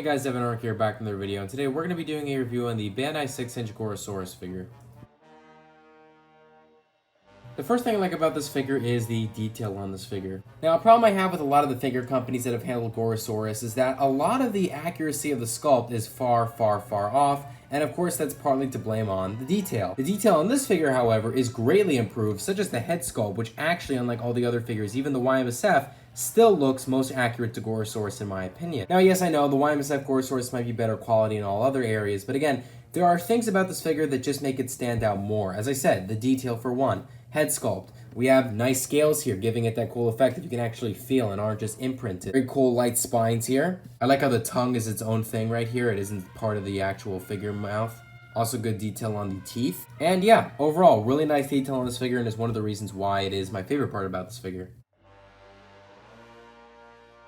Hey guys, Evan Ark here, back in another video, and today we're going to be doing a review on the Bandai 6-inch Gorosaurus figure. The first thing I like about this figure is the detail on this figure. Now, a problem I have with a lot of the figure companies that have handled Gorosaurus is that a lot of the accuracy of the sculpt is far off, and of course that's partly to blame on the detail. The detail on this figure, however, is greatly improved, such as the head sculpt, which actually, unlike all the other figures, even the YMSF, still looks most accurate to Gorosaurus in my opinion. Now, yes, I know the YMSF Gorosaurus might be better quality in all other areas, but again, there are things about this figure that just make it stand out more. As I said, the detail for one. Head sculpt. We have nice scales here, giving it that cool effect that you can actually feel and aren't just imprinted. Very cool light spines here. I like how the tongue is its own thing right here. It isn't part of the actual figure mouth. Also good detail on the teeth. And yeah, overall, really nice detail on this figure, and is one of the reasons why it is my favorite part about this figure.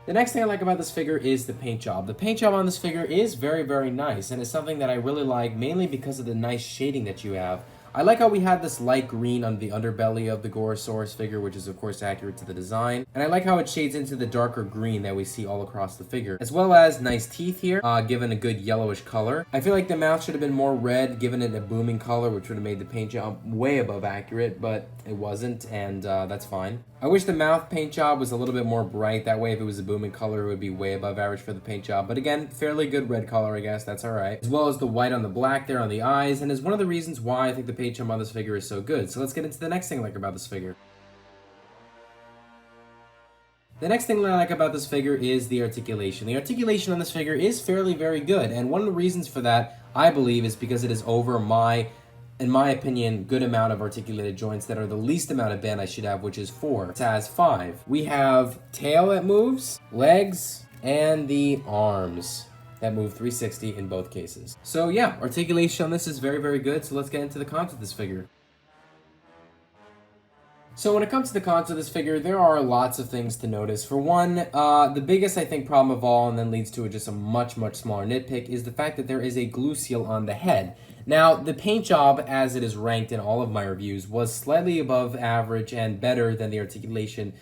The next thing I like about this figure is the paint job. The paint job on this figure is very nice, and it's something that I really like, mainly because of the nice shading that you have. I like how we have this light green on the underbelly of the Gorosaurus figure, which is of course accurate to the design. And I like how it shades into the darker green that we see all across the figure. As well as nice teeth here, given a good yellowish color. I feel like the mouth should have been more red, given it a booming color, which would have made the paint job way above accurate, but it wasn't, and that's fine. I wish the mouth paint job was a little bit more bright. That way, if it was a booming color, it would be way above average for the paint job. But again, fairly good red color, I guess. That's all right. As well as the white on the black there on the eyes, and is one of the reasons why I think the paint job on this figure is so good. So let's get into the next thing I like about this figure. The next thing that I like about this figure is the articulation. The articulation on this figure is very good, and one of the reasons for that, I believe, is because it is over in my opinion, good amount of articulated joints that are the least amount of Bandai should have, which is 4. It has 5. We have tail that moves, legs, and the arms that move 360 in both cases. So yeah, articulation on this is very good, so let's get into the cons of this figure. So when it comes to the cons of this figure, there are lots of things to notice. For one, the biggest, I think, problem of all, and then leads to just a much smaller nitpick, is the fact that there is a glue seal on the head. Now, the paint job, as it is ranked in all of my reviews, was slightly above average and better than the articulation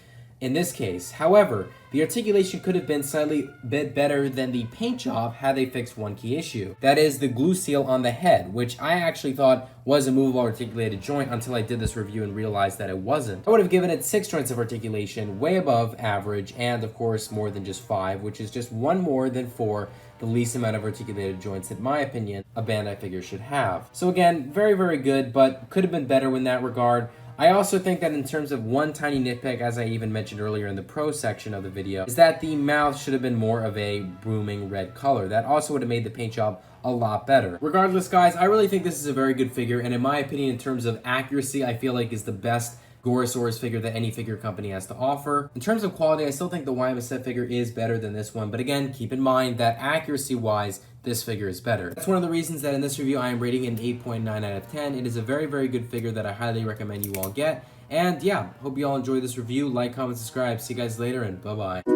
in this case. However, the articulation could have been slightly bit better than the paint job had they fixed one key issue. That is the glue seal on the head, which I actually thought was a movable articulated joint until I did this review and realized that it wasn't. I would have given it 6 joints of articulation, way above average, and of course more than just 5, which is just 1 more than 4, the least amount of articulated joints, in my opinion, a Bandai figure should have. So again, very good, but could have been better in that regard. I also think that in terms of one tiny nitpick, as I even mentioned earlier in the pro section of the video, is that the mouth should have been more of a booming red color. That also would have made the paint job a lot better. Regardless, guys, I really think this is a very good figure, and in my opinion, in terms of accuracy, I feel like is the best Gorosaurus figure that any figure company has to offer. In terms of quality, I still think the YMSF figure is better than this one, but again, keep in mind that accuracy-wise, this figure is better. That's one of the reasons that in this review I am rating it an 8.9 out of 10. It is a very good figure that I highly recommend you all get. And yeah, hope you all enjoy this review. Like, comment, subscribe. See you guys later, and bye-bye.